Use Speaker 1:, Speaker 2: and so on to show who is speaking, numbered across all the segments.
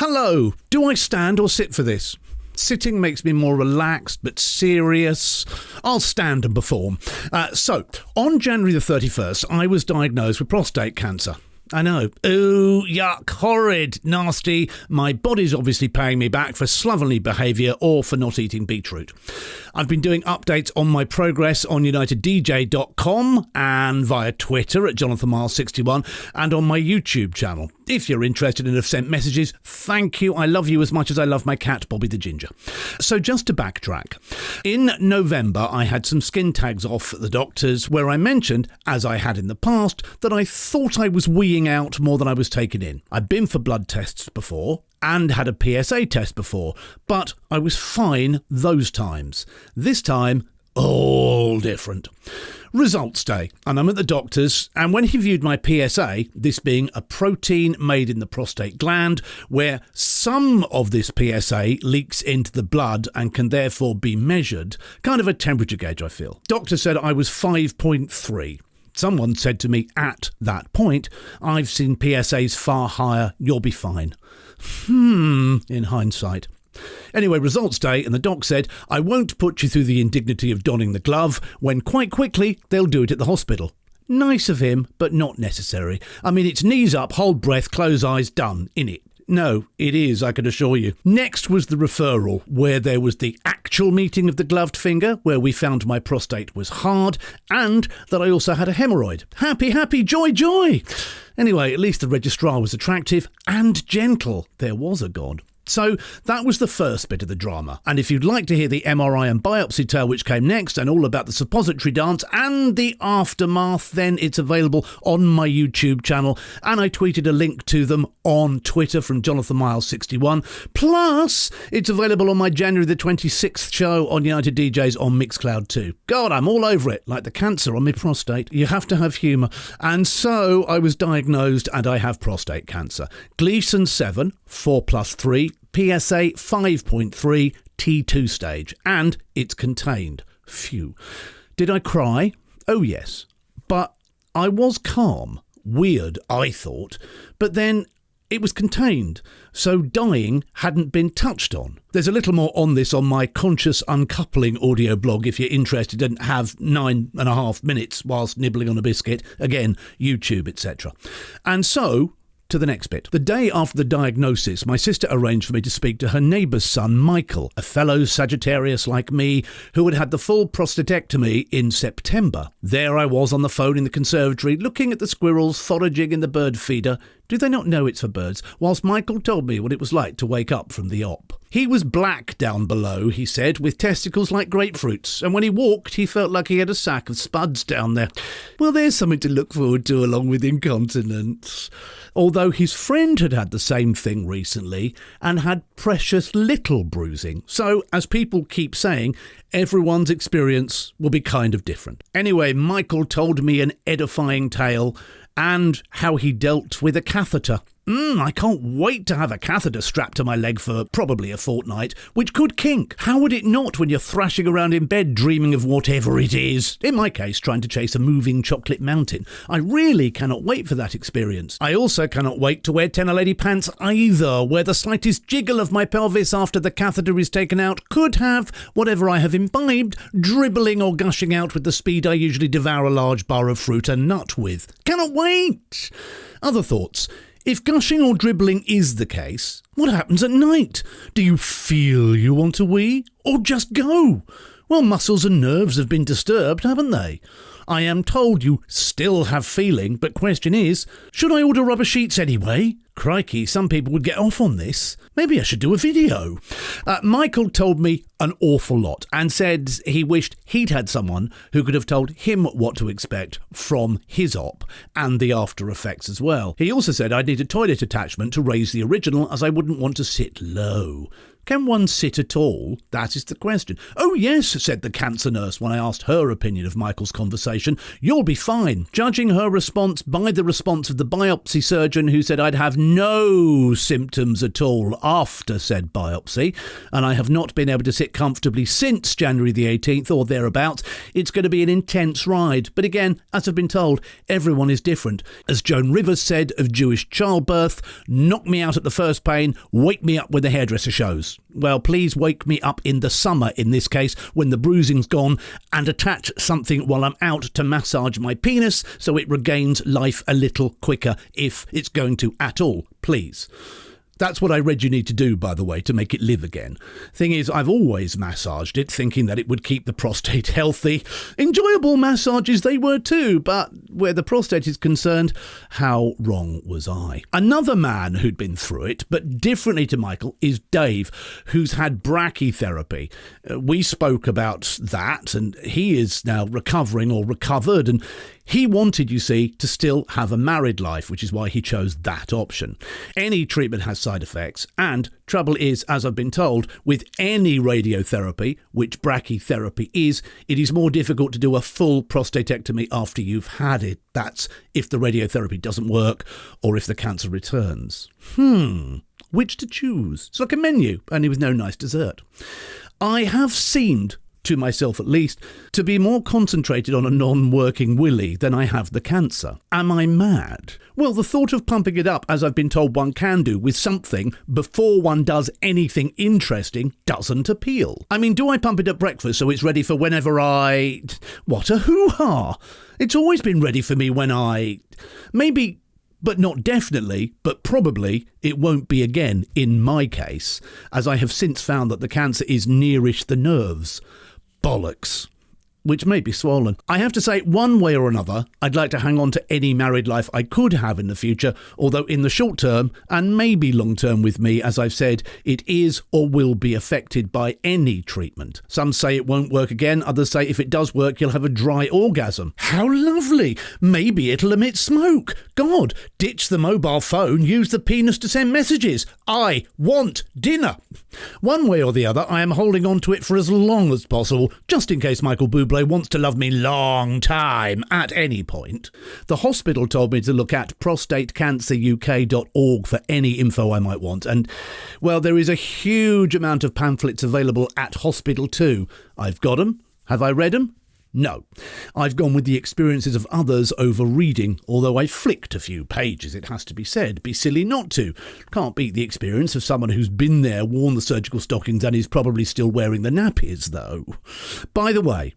Speaker 1: Hello, do I stand or sit for this? Sitting makes me more relaxed but serious. I'll stand and perform. So, on January the 31st, I was diagnosed with prostate cancer. I know. Ooh, yuck, horrid, nasty. My body's obviously paying me back for slovenly behaviour or for not eating beetroot. I've been doing updates on my progress on UnitedDJ.com and via Twitter at JonathanMiles61 and on my YouTube channel. If you're interested and have sent messages, thank you. I love you as much as I love my cat, Bobby the Ginger. So just to backtrack, in November I had some skin tags off at the doctor's where I mentioned, as I had in the past, that I thought I was weeing out more than I was taking in. I'd been for blood tests before and had a PSA test before, but I was fine those times. This time, all different. Results day, and I'm at the doctor's, and when he viewed my PSA, this being a protein made in the prostate gland, where some of this PSA leaks into the blood and can therefore be measured, kind of a temperature gauge, I feel. Doctor said I was 5.3. Someone said to me at that point, I've seen PSAs far higher, you'll be fine. In hindsight. Anyway, results day, and the doc said, I won't put you through the indignity of donning the glove, when quite quickly they'll do it at the hospital. Nice of him, but not necessary. I mean, it's knees up, hold breath, close eyes, done, innit? No, it is, I can assure you. Next was the referral, where there was the actual meeting of the gloved finger, where we found my prostate was hard, and that I also had a hemorrhoid. Happy, happy, joy, joy! Anyway, at least the registrar was attractive and gentle. There was a God. So that was the first bit of the drama. And if you'd like to hear the MRI and biopsy tale which came next and all about the suppository dance and the aftermath, then it's available on my YouTube channel. And I tweeted a link to them on Twitter from JonathanMiles61. Plus, it's available on my January the 26th show on United DJs on Mixcloud too. God, I'm all over it, like the cancer on my prostate. You have to have humour. And so I was diagnosed and I have prostate cancer. Gleason 7, 4+3, PSA 5.3, T2 stage, and it's contained. Phew. Did I cry? Oh yes. But I was calm. Weird, I thought. But then it was contained, so dying hadn't been touched on. There's a little more on this on my Conscious Uncoupling audio blog if you're interested and have 9.5 minutes whilst nibbling on a biscuit. Again, YouTube, etc. And so, to the next bit. The day after the diagnosis, my sister arranged for me to speak to her neighbour's son, Michael, a fellow Sagittarius like me, who had had the full prostatectomy in September. There I was on the phone in the conservatory, looking at the squirrels foraging in the bird feeder. Do they not know it's for birds? Whilst Michael told me what it was like to wake up from the op. He was black down below, he said, with testicles like grapefruits, and when he walked, he felt like he had a sack of spuds down there. Well, there's something to look forward to along with incontinence. Although his friend had had the same thing recently and had precious little bruising. So, as people keep saying, everyone's experience will be kind of different. Anyway, Michael told me an edifying tale and how he dealt with a catheter. I can't wait to have a catheter strapped to my leg for probably a fortnight, which could kink. How would it not when you're thrashing around in bed dreaming of whatever it is? In my case, trying to chase a moving chocolate mountain. I really cannot wait for that experience. I also cannot wait to wear tenor lady pants either, where the slightest jiggle of my pelvis after the catheter is taken out could have whatever I have imbibed dribbling or gushing out with the speed I usually devour a large bar of fruit and nut with. Cannot wait! Other thoughts. If gushing or dribbling is the case, what happens at night? Do you feel you want to wee? Or just go? Well, muscles and nerves have been disturbed, haven't they? I am told you still have feeling, but question is, should I order rubber sheets anyway? Crikey, some people would get off on this. Maybe I should do a video. Michael told me an awful lot and said he wished he'd had someone who could have told him what to expect from his op and the after effects as well. He also said I'd need a toilet attachment to raise the original as I wouldn't want to sit low. Can one sit at all? That is the question. Oh yes, said the cancer nurse when I asked her opinion of Michael's conversation. You'll be fine. Judging her response by the response of the biopsy surgeon who said I'd have no symptoms at all after said biopsy, and I have not been able to sit comfortably since January the 18th or thereabouts, it's going to be an intense ride. But again, as I've been told, everyone is different. As Joan Rivers said of Jewish childbirth, knock me out at the first pain, wake me up when the hairdresser shows. Well, please wake me up in the summer in this case, when the bruising's gone, and attach something while I'm out to massage my penis so it regains life a little quicker, if it's going to at all, please. That's what I read you need to do, by the way, to make it live again. Thing is, I've always massaged it, thinking that it would keep the prostate healthy. Enjoyable massages they were too, but where the prostate is concerned, how wrong was I? Another man who'd been through it, but differently to Michael, is Dave, who's had brachytherapy. We spoke about that, and he is now recovering or recovered, and he wanted, you see, to still have a married life, which is why he chose that option. Any treatment has side effects, and trouble is, as I've been told, with any radiotherapy, which brachytherapy is, it is more difficult to do a full prostatectomy after you've had it. That's if the radiotherapy doesn't work or if the cancer returns. Which to choose? It's like a menu, only with no nice dessert. I have seemed, to myself at least, to be more concentrated on a non-working willy than I have the cancer. Am I mad? Well, the thought of pumping it up, as I've been told one can do, with something before one does anything interesting doesn't appeal. I mean, do I pump it at breakfast so it's ready for whenever I... What a hoo-ha! It's always been ready for me when I... Maybe... But not definitely, but probably it won't be again in my case, as I have since found that the cancer is nearish the nerves. Bollocks. Which may be swollen. I have to say, one way or another, I'd like to hang on to any married life I could have in the future, although in the short term, and maybe long term with me, as I've said, it is or will be affected by any treatment. Some say it won't work again, others say if it does work, you'll have a dry orgasm. How lovely! Maybe it'll emit smoke. God, ditch the mobile phone, use the penis to send messages. I want dinner. One way or the other, I am holding on to it for as long as possible, just in case Michael Bublé wants to love me long time at any point. The hospital told me to look at prostatecanceruk.org for any info I might want, and, well, there is a huge amount of pamphlets available at hospital too. I've got 'em. Have I read 'em? No. I've gone with the experiences of others over reading, although I flicked a few pages, it has to be said. Be silly not to. Can't beat the experience of someone who's been there, worn the surgical stockings, and is probably still wearing the nappies, though. By the way,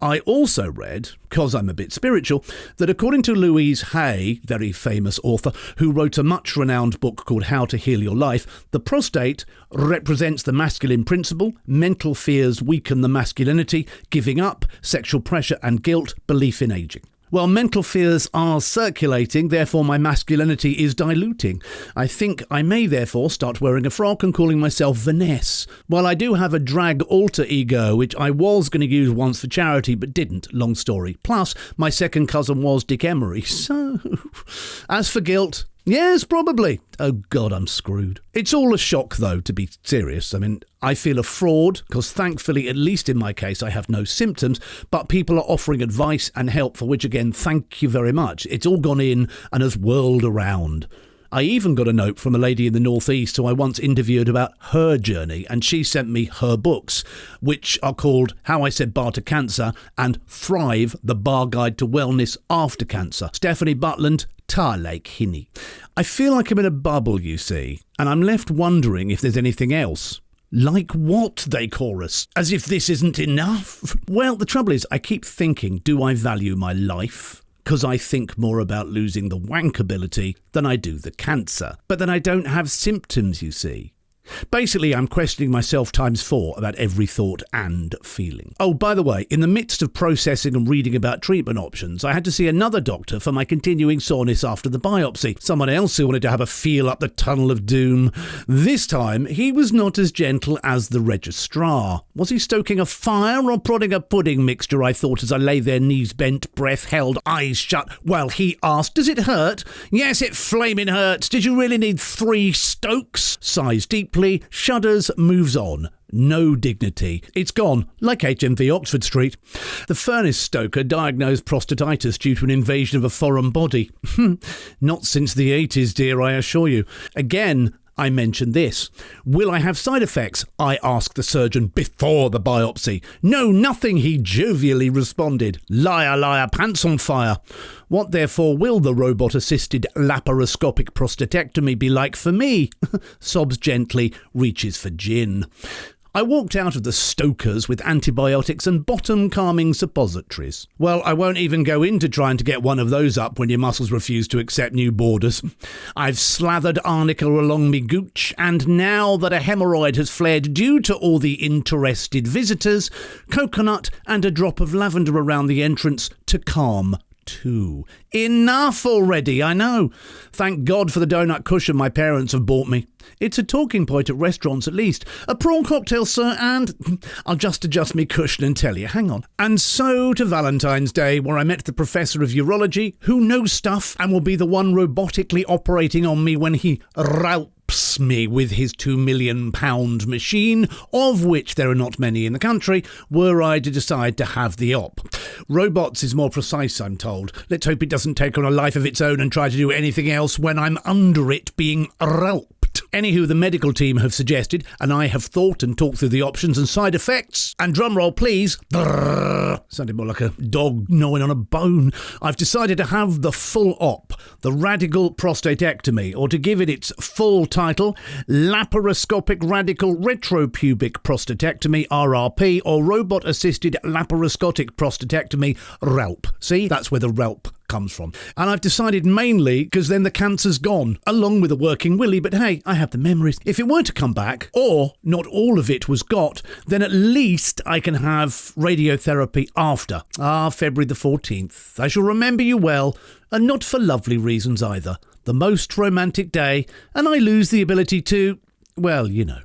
Speaker 1: I also read, because I'm a bit spiritual, that according to Louise Hay, very famous author, who wrote a much-renowned book called How to Heal Your Life, the prostate represents the masculine principle, mental fears weaken the masculinity, giving up, sexual pressure and guilt, belief in ageing. Well, mental fears are circulating, therefore my masculinity is diluting. I think I may therefore start wearing a frock and calling myself Vanessa. Well, I do have a drag alter ego, which I was going to use once for charity, but didn't, long story. Plus, my second cousin was Dick Emery, so... As for guilt... Yes, probably. Oh God, I'm screwed. It's all a shock, though, to be serious. I mean, I feel a fraud, because thankfully, at least in my case, I have no symptoms, but people are offering advice and help, for which, again, thank you very much. It's all gone in and has whirled around. I even got a note from a lady in the Northeast who I once interviewed about her journey, and she sent me her books, which are called How I Said Bar to Cancer and Thrive, the Bar Guide to Wellness After Cancer. Stephanie Butland, Tar Lake Hinny. I feel like I'm in a bubble, you see, and I'm left wondering if there's anything else. Like what, they chorus, as if this isn't enough. Well, the trouble is, I keep thinking, do I value my life? Because I think more about losing the wankability than I do the cancer. But then I don't have symptoms, you see. Basically, I'm questioning myself times 4 about every thought and feeling. Oh, by the way, in the midst of processing and reading about treatment options, I had to see another doctor for my continuing soreness after the biopsy. Someone else who wanted to have a feel up the tunnel of doom. This time, he was not as gentle as the registrar. Was he stoking a fire or prodding a pudding mixture, I thought, as I lay there, knees bent, breath held, eyes shut, while he asked, "Does it hurt?" "Yes, it flaming hurts. Did you really need 3 stokes?" Sighs deeply simply shudders, moves on. No dignity. It's gone, like HMV Oxford Street. The furnace stoker diagnosed prostatitis due to an invasion of a foreign body. Not since the 80s, dear, I assure you. Again, I mentioned this. Will I have side effects? I asked the surgeon before the biopsy. No, nothing, he jovially responded. Liar, liar, pants on fire. What therefore will the robot-assisted laparoscopic prostatectomy be like for me? Sobs gently, reaches for gin. I walked out of the Stokers with antibiotics and bottom-calming suppositories. Well, I won't even go into trying to get one of those up when your muscles refuse to accept new borders. I've slathered arnica along me gooch, and now that a hemorrhoid has flared due to all the interested visitors, coconut and a drop of lavender around the entrance to calm too. Enough already, I know. Thank God for the donut cushion my parents have bought me. It's a talking point at restaurants at least. A prawn cocktail, sir, and I'll just adjust me cushion and tell you. Hang on. And so to Valentine's Day, where I met the professor of urology, who knows stuff and will be the one robotically operating on me when he ralps me with his £2 million machine, of which there are not many in the country, were I to decide to have the op. Robots is more precise, I'm told. Let's hope it doesn't take on a life of its own and try to do anything else when I'm under it being ralped. Anywho, the medical team have suggested, and I have thought and talked through the options and side effects, and drumroll please, brrr, sounded more like a dog gnawing on a bone. I've decided to have the full op, the radical prostatectomy, or to give it its full title, laparoscopic radical retropubic prostatectomy, RRP, or robot-assisted laparoscopic prostatectomy, RALP. See, that's where the RALP comes from. And I've decided mainly because then the cancer's gone, along with a working willy, but hey, I have the memories. If it were to come back, or not all of it was got, then at least I can have radiotherapy after. February the 14th. I shall remember you well, and not for lovely reasons either. The most romantic day, and I lose the ability to, well, you know.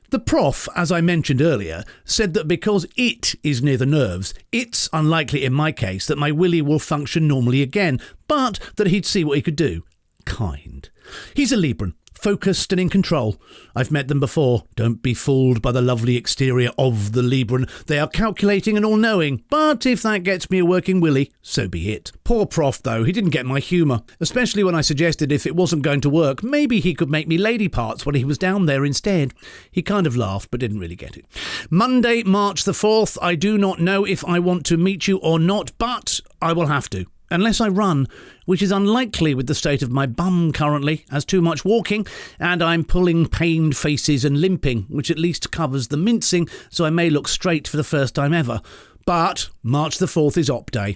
Speaker 1: The prof, as I mentioned earlier, said that because it is near the nerves, it's unlikely in my case that my willy will function normally again, but that he'd see what he could do. Kind. He's a Libran, focused and in control. I've met them before. Don't be fooled by the lovely exterior of the Libran. They are calculating and all-knowing, but if that gets me a working willy, so be it. Poor prof, though, he didn't get my humour, especially when I suggested if it wasn't going to work, maybe he could make me lady parts when he was down there instead. He kind of laughed, but didn't really get it. Monday, March the 4th. I do not know if I want to meet you or not, but I will have to. Unless I run, which is unlikely with the state of my bum currently, as too much walking, and I'm pulling pained faces and limping, which at least covers the mincing, so I may look straight for the first time ever. But March the 4th is op day.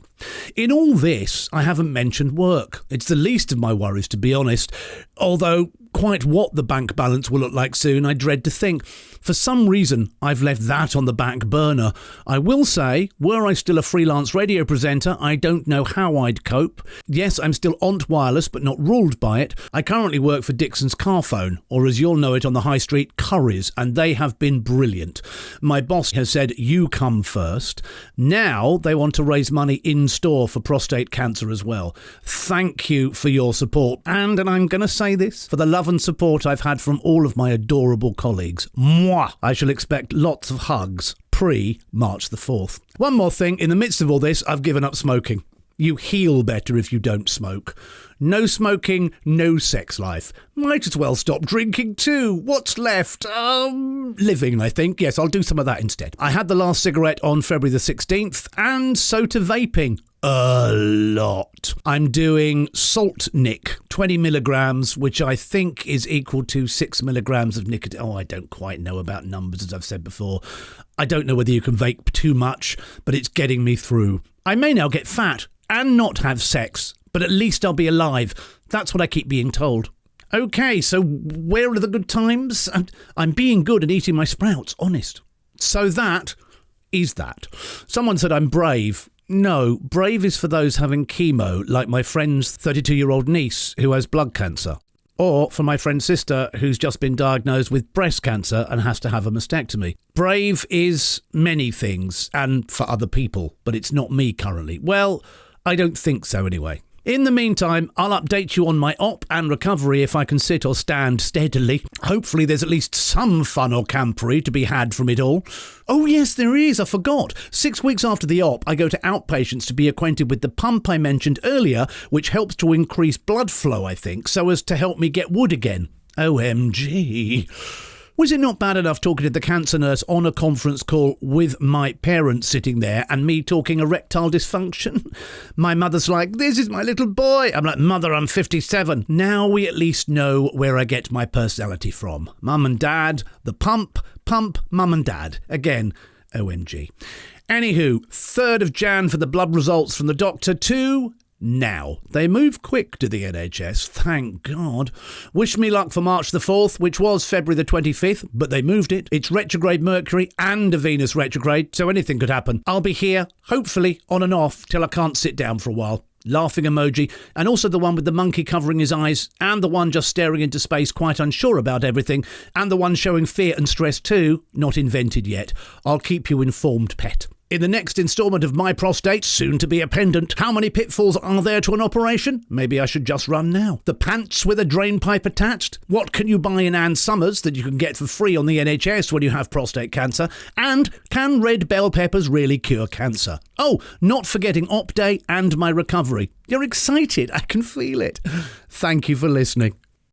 Speaker 1: In all this, I haven't mentioned work. It's the least of my worries, to be honest, although quite what the bank balance will look like soon, I dread to think. For some reason, I've left that on the back burner. I will say, were I still a freelance radio presenter, I don't know how I'd cope. Yes, I'm still ONT wireless, but not ruled by it. I currently work for Dixon's Carphone, or as you'll know it on the high street, Curry's, and they have been brilliant. My boss has said, you come first. Now they want to raise money in store for prostate cancer as well. Thank you for your support. And I'm going to say this, for the love and support I've had from all of my adorable colleagues. Mwah! I shall expect lots of hugs pre-March the 4th. One more thing, in the midst of all this, I've given up smoking. You heal better if you don't smoke. No smoking, no sex life. Might as well stop drinking too. What's left? Living, I think. Yes, I'll do some of that instead. I had the last cigarette on February the 16th, and so to vaping. A lot. I'm doing Salt Nic, 20 milligrams, which I think is equal to 6 milligrams of nicotine. I don't quite know about numbers, as I've said before. I don't know whether you can vape too much, but it's getting me through. I may now get fat and not have sex, but at least I'll be alive. That's what I keep being told. Okay, so where are the good times? I'm being good and eating my sprouts, honest. So that is that. Someone said I'm brave. No, brave is for those having chemo, like my friend's 32-year-old niece who has blood cancer. Or for my friend's sister who's just been diagnosed with breast cancer and has to have a mastectomy. Brave is many things, and for other people, but it's not me currently. Well, I don't think so anyway. In the meantime, I'll update you on my op and recovery if I can sit or stand steadily. Hopefully there's at least some fun or campery to be had from it all. Oh yes, there is, I forgot. 6 weeks after the op, I go to outpatients to be acquainted with the pump I mentioned earlier, which helps to increase blood flow, I think, so as to help me get wood again. OMG. Was it not bad enough talking to the cancer nurse on a conference call with my parents sitting there and me talking erectile dysfunction? My mother's like, this is my little boy. I'm like, Mother, I'm 57. Now we at least know where I get my personality from. Mum and Dad, the pump, Mum and Dad. Again, OMG. Anywho, 3rd of Jan for the blood results from the doctor to... now. They move quick to the NHS, thank God. Wish me luck for March the 4th, which was February the 25th, but they moved it. It's retrograde Mercury and a Venus retrograde, so anything could happen. I'll be here, hopefully, on and off, till I can't sit down for a while. Laughing emoji, and also the one with the monkey covering his eyes, and the one just staring into space quite unsure about everything, and the one showing fear and stress too, not invented yet. I'll keep you informed, pet. In the next instalment of My Prostate, soon to be a pendant, how many pitfalls are there to an operation? Maybe I should just run now. The pants with a drain pipe attached? What can you buy in Ann Summers that you can get for free on the NHS when you have prostate cancer? And can red bell peppers really cure cancer? Oh, not forgetting op day and my recovery. You're excited, I can feel it. Thank you for listening.